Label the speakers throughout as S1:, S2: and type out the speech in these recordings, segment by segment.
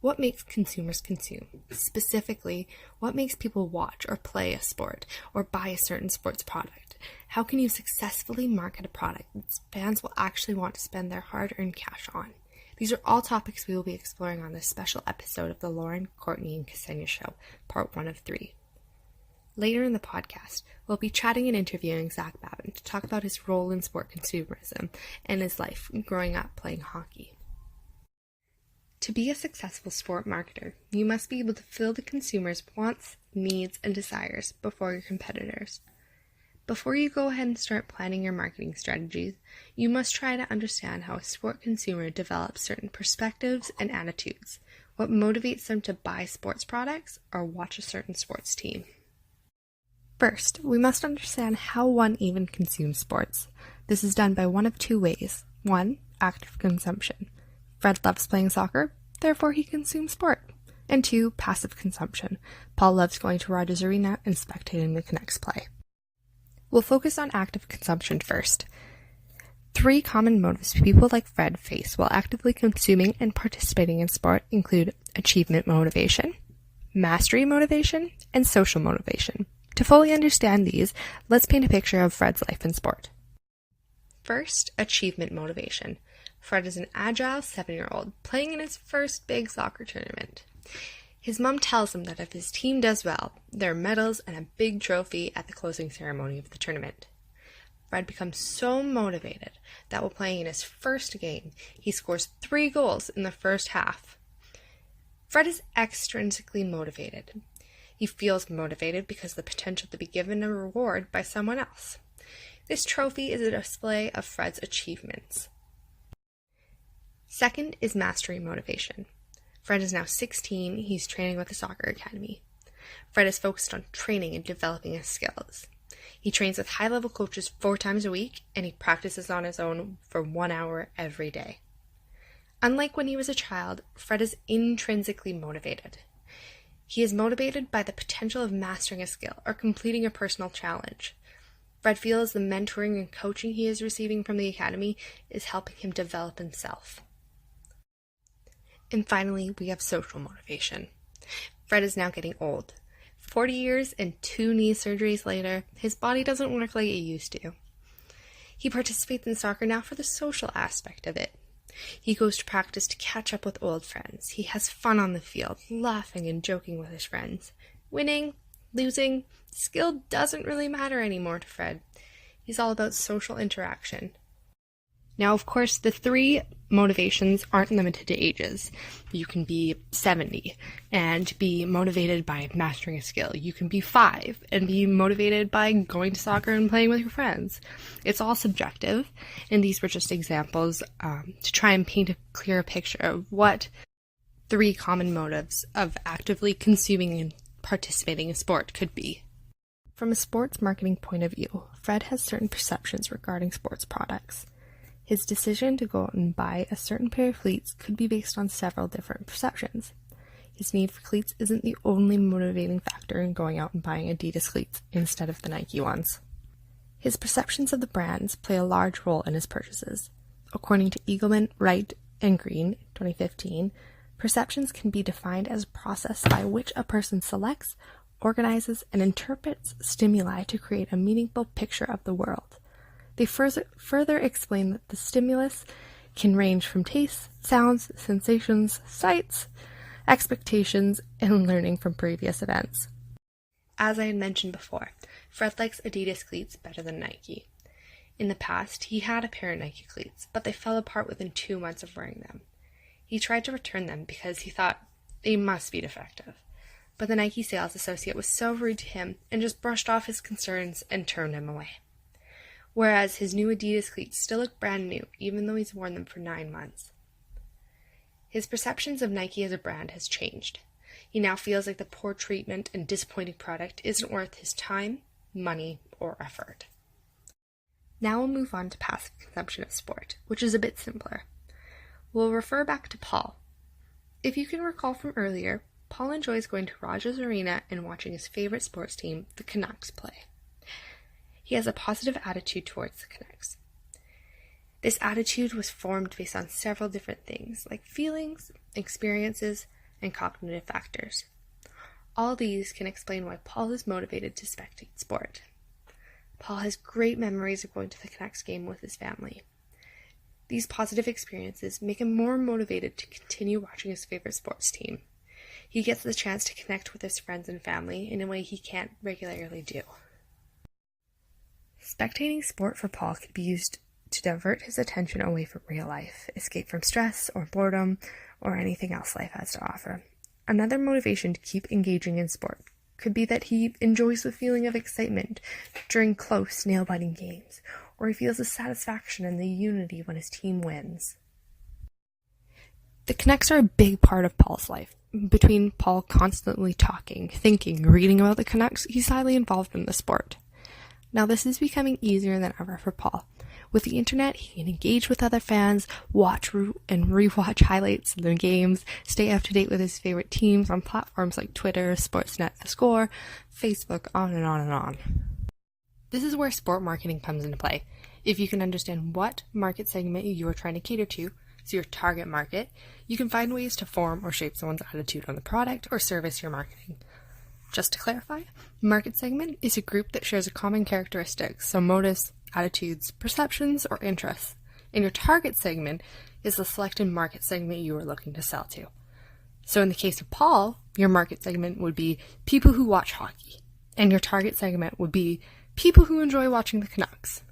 S1: What makes consumers consume? Specifically, what makes people watch or play a sport or buy a certain sports product? How can you successfully market a product that fans will actually want to spend their hard-earned cash on? These are all topics we will be exploring on this special episode of the Lauren, Courtney, and Aksenia Show, part 1 of 3. Later in the podcast, we'll be chatting and interviewing Zach Babin to talk about his role in sport consumerism and his life growing up playing hockey. To be a successful sport marketer, you must be able to fill the consumer's wants, needs, and desires before your competitors. Before you go ahead and start planning your marketing strategies, you must try to understand how a sport consumer develops certain perspectives and attitudes, what motivates them to buy sports products or watch a certain sports team. First, we must understand how one even consumes sports. This is done by one of two ways. 1. Active consumption. Fred loves playing soccer, therefore he consumes sport. And 2. Passive consumption. Paul loves going to Rogers Arena and spectating the Canucks play. We'll focus on active consumption first. 3 common motives people like Fred face while actively consuming and participating in sport include achievement motivation, mastery motivation, and social motivation. To fully understand these, let's paint a picture of Fred's life in sport. First, achievement motivation. Fred is an agile 7-year-old playing in his first big soccer tournament. His mom tells him that if his team does well, there are medals and a big trophy at the closing ceremony of the tournament. Fred becomes so motivated that while playing in his first game, he scores 3 goals in the first half. Fred is extrinsically motivated. He feels motivated because of the potential to be given a reward by someone else. This trophy is a display of Fred's achievements. Second is mastery motivation. Fred is now 16, he's training with the soccer academy. Fred is focused on training and developing his skills. He trains with high-level coaches 4 times a week, and he practices on his own for 1 hour every day. Unlike when he was a child, Fred is intrinsically motivated. He is motivated by the potential of mastering a skill or completing a personal challenge. Fred feels the mentoring and coaching he is receiving from the academy is helping him develop himself. And finally, we have social motivation. Fred is now getting old. 40 years and 2 knee surgeries later, his body doesn't work like it used to. He participates in soccer now for the social aspect of it. He goes to practice to catch up with old friends. He has fun on the field, laughing and joking with his friends. Winning, losing, skill doesn't really matter anymore to Fred. He's all about social interaction. Now, of course, the 3 motivations aren't limited to ages. You can be 70 and be motivated by mastering a skill. You can be 5 and be motivated by going to soccer and playing with your friends. It's all subjective, and these were just examples to try and paint a clearer picture of what 3 common motives of actively consuming and participating in sport could be. From a sports marketing point of view, Fred has certain perceptions regarding sports products. His decision to go out and buy a certain pair of cleats could be based on several different perceptions. His need for cleats isn't the only motivating factor in going out and buying Adidas cleats instead of the Nike ones. His perceptions of the brands play a large role in his purchases. According to Eagleman, Wright, and Green, 2015, perceptions can be defined as a process by which a person selects, organizes, and interprets stimuli to create a meaningful picture of the world. They further explain that the stimulus can range from tastes, sounds, sensations, sights, expectations, and learning from previous events. As I had mentioned before, Fred likes Adidas cleats better than Nike. In the past, he had a pair of Nike cleats, but they fell apart within 2 months of wearing them. He tried to return them because he thought they must be defective, but the Nike sales associate was so rude to him and just brushed off his concerns and turned him away. Whereas his new Adidas cleats still look brand new, even though he's worn them for 9 months. His perceptions of Nike as a brand has changed. He now feels like the poor treatment and disappointing product isn't worth his time, money, or effort. Now we'll move on to passive consumption of sport, which is a bit simpler. We'll refer back to Paul. If you can recall from earlier, Paul enjoys going to Rogers Arena and watching his favorite sports team, the Canucks, play. He has a positive attitude towards the Canucks. This attitude was formed based on several different things, like feelings, experiences, and cognitive factors. All these can explain why Paul is motivated to spectate sport. Paul has great memories of going to the Canucks game with his family. These positive experiences make him more motivated to continue watching his favorite sports team. He gets the chance to connect with his friends and family in a way he can't regularly do. Spectating sport for Paul could be used to divert his attention away from real life, escape from stress or boredom, or anything else life has to offer. Another motivation to keep engaging in sport could be that he enjoys the feeling of excitement during close, nail-biting games, or he feels a satisfaction in the unity when his team wins. The Canucks are a big part of Paul's life. Between Paul constantly talking, thinking, reading about the Canucks, he's highly involved in the sport. Now this is becoming easier than ever for Paul. With the internet, he can engage with other fans, watch and rewatch highlights of the games, stay up to date with his favorite teams on platforms like Twitter, Sportsnet, The Score, Facebook, on and on and on. This is where sport marketing comes into play. If you can understand what market segment you are trying to cater to, so your target market, you can find ways to form or shape someone's attitude on the product or service you're marketing. Just to clarify, market segment is a group that shares a common characteristic, so motives, attitudes, perceptions, or interests. And your target segment is the selected market segment you are looking to sell to. So in the case of Paul, your market segment would be people who watch hockey, and your target segment would be people who enjoy watching the Canucks.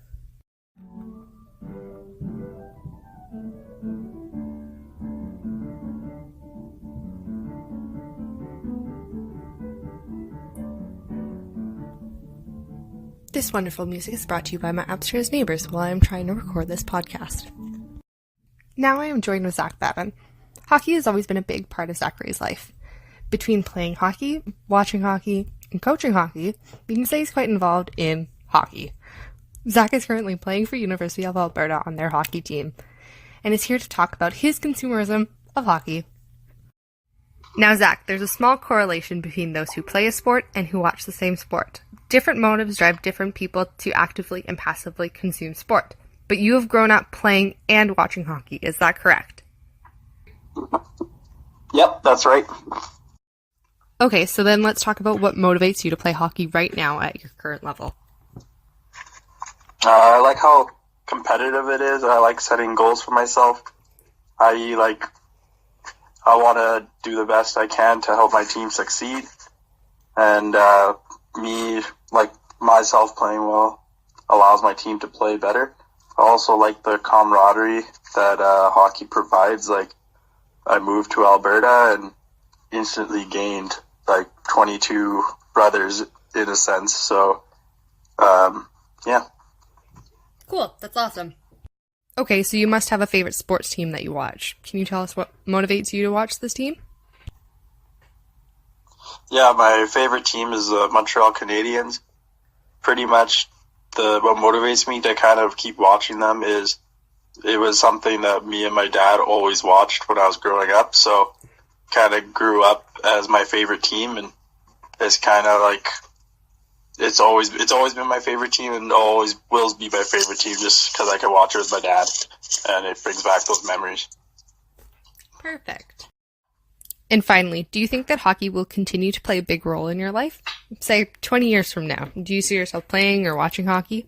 S1: This wonderful music is brought to you by my upstairs neighbors while I am trying to record this podcast. Now I am joined with Zach Babin. Hockey has always been a big part of Zachary's life. Between playing hockey, watching hockey, and coaching hockey, you can say he's quite involved in hockey. Zach is currently playing for University of Alberta on their hockey team, and is here to talk about his consumerism of hockey. Now Zach, there's a small correlation between those who play a sport and who watch the same sport. Different motives drive different people to actively and passively consume sport. But you have grown up playing and watching hockey, is that correct?
S2: Yep, that's right.
S1: Okay, so then let's talk about what motivates you to play hockey right now at your current level.
S2: I like how competitive it is. I like setting goals for myself. I want to do the best I can to help my team succeed. And myself playing well allows my team to play better. I also like the camaraderie that hockey provides. Like, I moved to Alberta and instantly gained 22 brothers in a sense. So, yeah.
S1: Cool. That's awesome. Okay, so you must have a favorite sports team that you watch. Can you tell us what motivates you to watch this team?
S2: Yeah, my favorite team is the Montreal Canadiens. Pretty much what motivates me to kind of keep watching them is it was something that me and my dad always watched when I was growing up. So kind of grew up as my favorite team, and it's kind of like it's always been my favorite team and always will be my favorite team just because I can watch it with my dad, and it brings back those memories.
S1: Perfect. And finally, do you think that hockey will continue to play a big role in your life? Say 20 years from now, do you see yourself playing or watching hockey?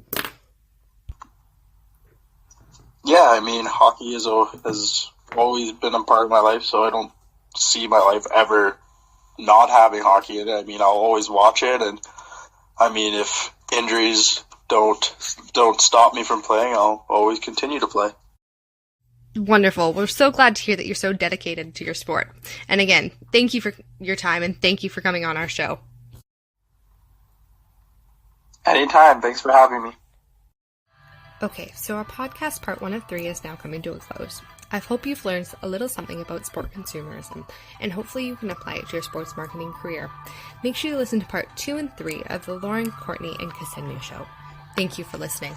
S2: Yeah, I mean, hockey has always been a part of my life, so I don't see my life ever not having hockey in it. I mean, I'll always watch it, and I mean, if injuries don't stop me from playing, I'll always continue to play.
S1: Wonderful. We're so glad to hear that you're so dedicated to your sport. And again, thank you for your time, and thank you for coming on our show.
S2: Anytime. Thanks for having me.
S1: Okay, so our podcast part 1 of 3 is now coming to a close. I hope you've learned a little something about sport consumerism, and hopefully you can apply it to your sports marketing career. Make sure you listen to part 2 and 3 of the Lauren, Courtney, and Aksenia show. Thank you for listening.